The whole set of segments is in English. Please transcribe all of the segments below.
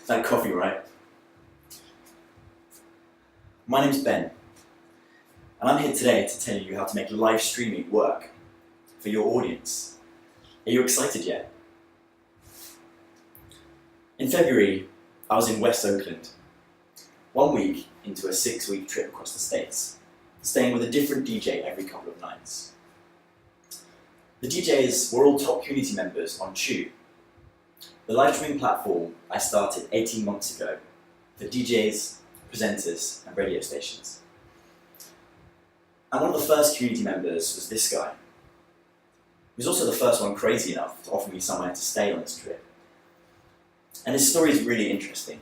That coffee, right? My name's Ben, and I'm here today to tell you how to make live streaming work for your audience. Are you excited yet? In February, I was in West Oakland, 1 week into a 6-week trip across the States, staying with a different DJ every couple of nights. The DJs were all top community members on Pew, the live streaming platform I started 18 months ago for DJs, presenters, and radio stations. And one of the first community members was this guy. He was also the first one crazy enough to offer me somewhere to stay on this trip. And his story is really interesting.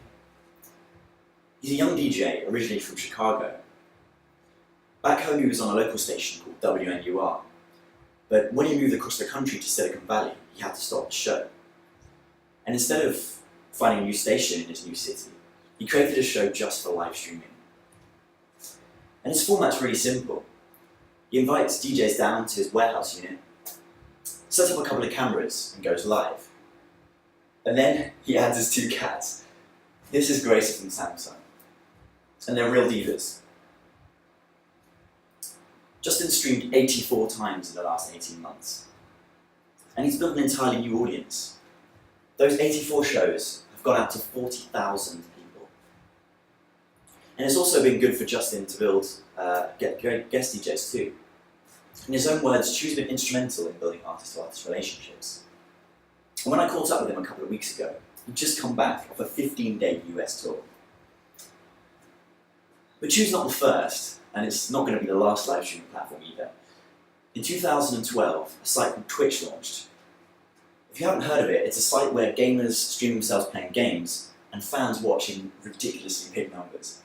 He's a young DJ originally from Chicago. Back home he was on a local station called WNUR, but when he moved across the country to Silicon Valley, he had to stop the show. And instead of finding a new station in his new city, he created a show just for live streaming. And his format's really simple. He invites DJs down to his warehouse unit, sets up a couple of cameras, and goes live. And then he adds his 2 cats. This is Grace from Samsung. And they're real divas. Justin streamed 84 times in the last 18 months. And he's built an entirely new audience. Those 84 shows have gone out to 40,000 people. And it's also been good for Justin to build, get great guest DJs too. In his own words, Pew's been instrumental in building artist-to-artist relationships. And when I caught up with him a couple of weeks ago, he'd just come back off a 15-day US tour. But Pew's not the first, and it's not going to be the last live streaming platform either. In 2012, a site called Twitch launched. If you haven't heard of it, it's a site where gamers stream themselves playing games and fans watch in ridiculously big numbers.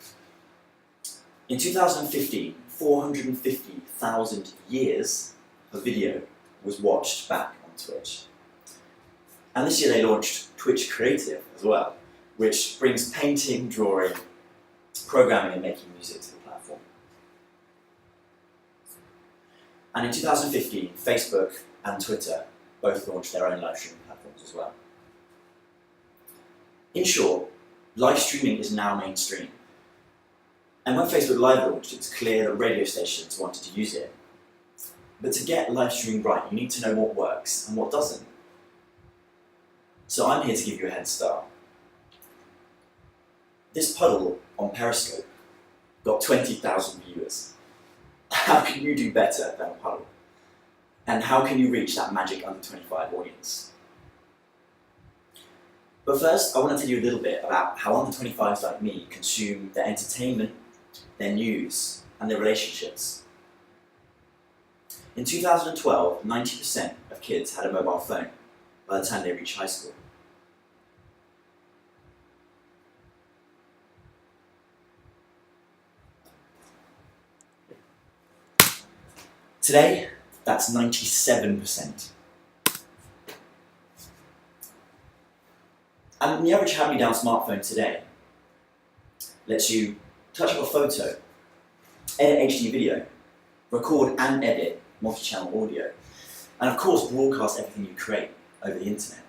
In 2015, 450,000 years of video was watched back on Twitch. And this year they launched Twitch Creative as well, which brings painting, drawing, programming and making music to the platform. And in 2015, Facebook and Twitter both launched their own live streaming platforms as well. In short, live streaming is now mainstream. And when Facebook Live launched, it was clear that radio stations wanted to use it. But to get live streaming right, you need to know what works and what doesn't. So I'm here to give you a head start. This puddle on Periscope got 20,000 viewers. How can you do better than a puddle? And how can you reach that magic under 25 audience? But first, I want to tell you a little bit about how under 25s like me consume their entertainment, their news, and their relationships. In 2012, 90% of kids had a mobile phone by the time they reached high school. Today, that's 97%. And the average hand-me-down smartphone today lets you touch up a photo, edit HD video, record and edit multi-channel audio, and of course broadcast everything you create over the internet.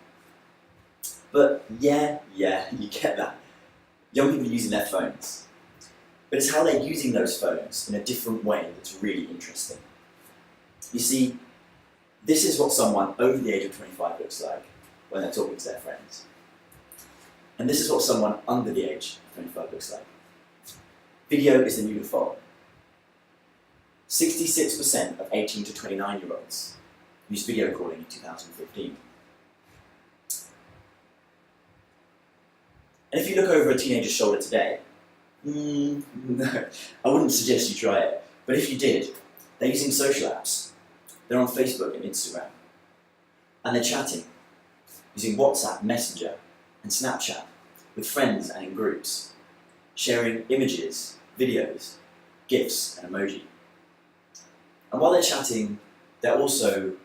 But yeah, you get that. Young people are using their phones. But it's how they're using those phones in a different way that's really interesting. You see, this is what someone over the age of 25 looks like when they're talking to their friends. And this is what someone under the age of 25 looks like. Video is the new default. 66% of 18 to 29-year-olds used video calling in 2015. And if you look over a teenager's shoulder today, no, I wouldn't suggest you try it. But if you did, they're using social apps. They're on Facebook and Instagram. And they're chatting, using WhatsApp, Messenger, and Snapchat with friends and in groups, sharing images, videos, GIFs, and emoji. And while they're chatting, they're also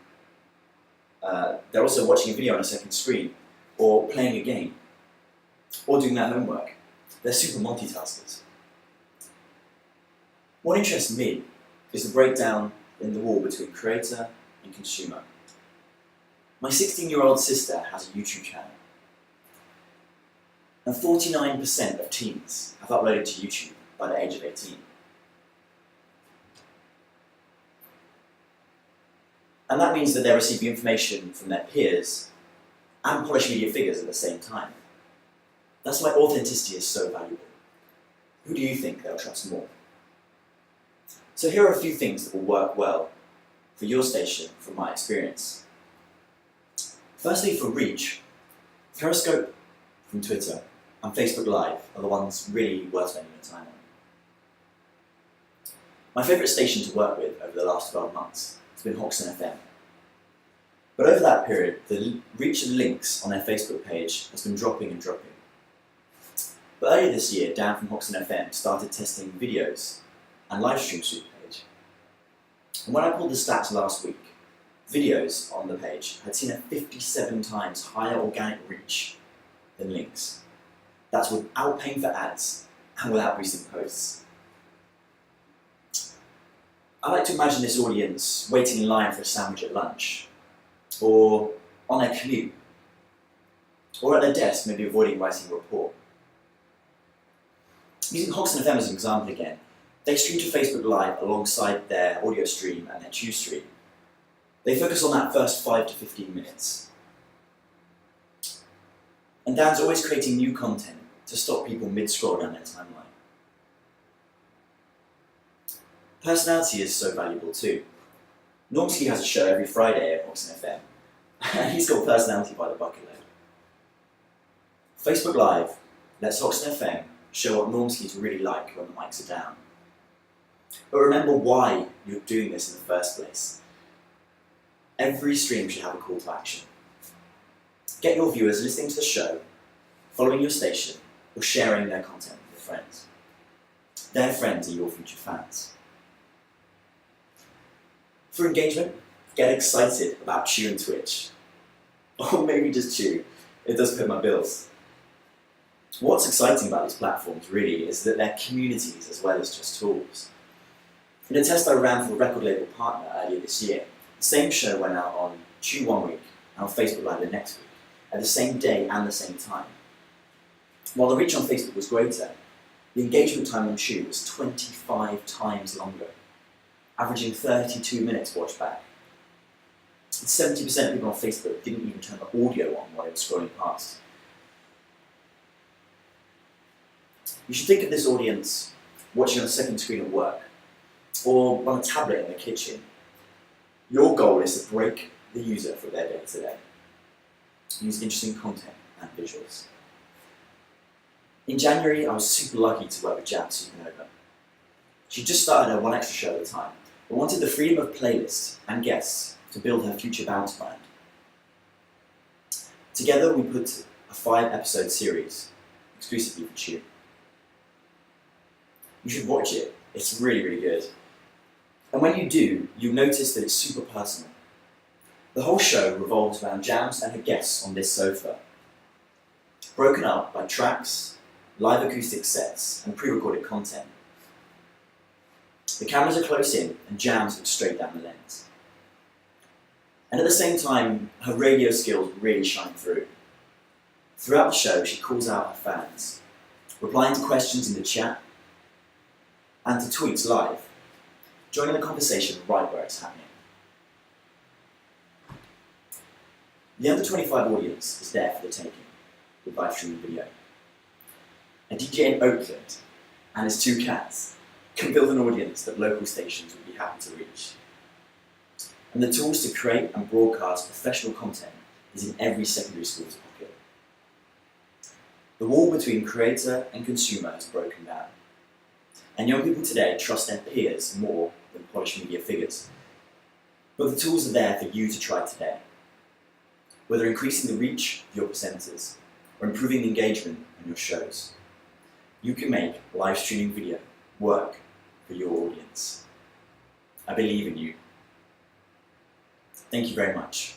watching a video on a second screen, or playing a game, or doing their homework. They're super multitaskers. What interests me is the breakdown in the wall between creator and consumer. My 16-year-old sister has a YouTube channel. And 49% of teens have uploaded to YouTube by the age of 18. And that means that they're receiving information from their peers and polished media figures at the same time. That's why authenticity is so valuable. Who do you think they'll trust more? So here are a few things that will work well for your station from my experience. Firstly, for reach, Periscope from Twitter and Facebook Live are the ones really worth spending your time on. My favourite station to work with over the last 12 months has been Hoxton FM. But over that period, the reach of links on their Facebook page has been dropping and dropping. But earlier this year, Dan from Hoxton FM started testing videos and live streams through the page. And when I pulled the stats last week, videos on the page had seen a 57 times higher organic reach than links. That's without paying for ads and without boosting posts. I like to imagine this audience waiting in line for a sandwich at lunch, or on their commute, or at their desk, maybe avoiding writing a report. Using Hoxton FM as an example again, they stream to Facebook Live alongside their audio stream and their Chew stream. They focus on that first 5 to 15 minutes. And Dan's always creating new content to stop people mid-scroll down their timeline. Personality is so valuable too. Normski has a show every Friday at Hoxton FM, and he's got personality by the bucket load. Facebook Live lets Hoxton FM show what Normski's really like when the mics are down. But remember why you're doing this in the first place. Every stream should have a call to action. Get your viewers listening to the show, following your station, or sharing their content with their friends. Their friends are your future fans. For engagement, get excited about Chew and Twitch. Or maybe just Chew. It does pay my bills. What's exciting about these platforms really is that they're communities as well as just tools. In a test I ran for a record label partner earlier this year, the same show went out on Chew one week and on Facebook Live the next week, at the same day and the same time. While the reach on Facebook was greater, the engagement time on Chew was 25 times longer, averaging 32 minutes watched back. And 70% of people on Facebook didn't even turn the audio on while they were scrolling past. You should think of this audience watching on a second screen at work, or on a tablet in the kitchen. Your goal is to break the user for their day-to-day. Use interesting content and visuals. In January, I was super lucky to work with Jam Supernova. She just started her one extra show at a time, but wanted the freedom of playlists and guests to build her future bounce brand. Together, we put a 5-episode series exclusively for Chew. You should watch it. It's really, really good. And when you do, you'll notice that it's super personal. The whole show revolves around Jams and her guests on this sofa, broken up by tracks, live acoustic sets, and pre-recorded content. The cameras are close in, and Jams look straight down the lens. And at the same time, her radio skills really shine through. Throughout the show, she calls out her fans, replying to questions in the chat, and to tweets live, joining the conversation right where it's happening. The under 25 audience is there for the taking, with live streaming video. A DJ in Oakland and his 2 cats can build an audience that local stations would be happy to reach. And the tools to create and broadcast professional content is in every secondary school's pocket. The wall between creator and consumer has broken down. And young people today trust their peers more than polished media figures. But the tools are there for you to try today. Whether increasing the reach of your presenters or improving the engagement on your shows, you can make live streaming video work for your audience. I believe in you. Thank you very much.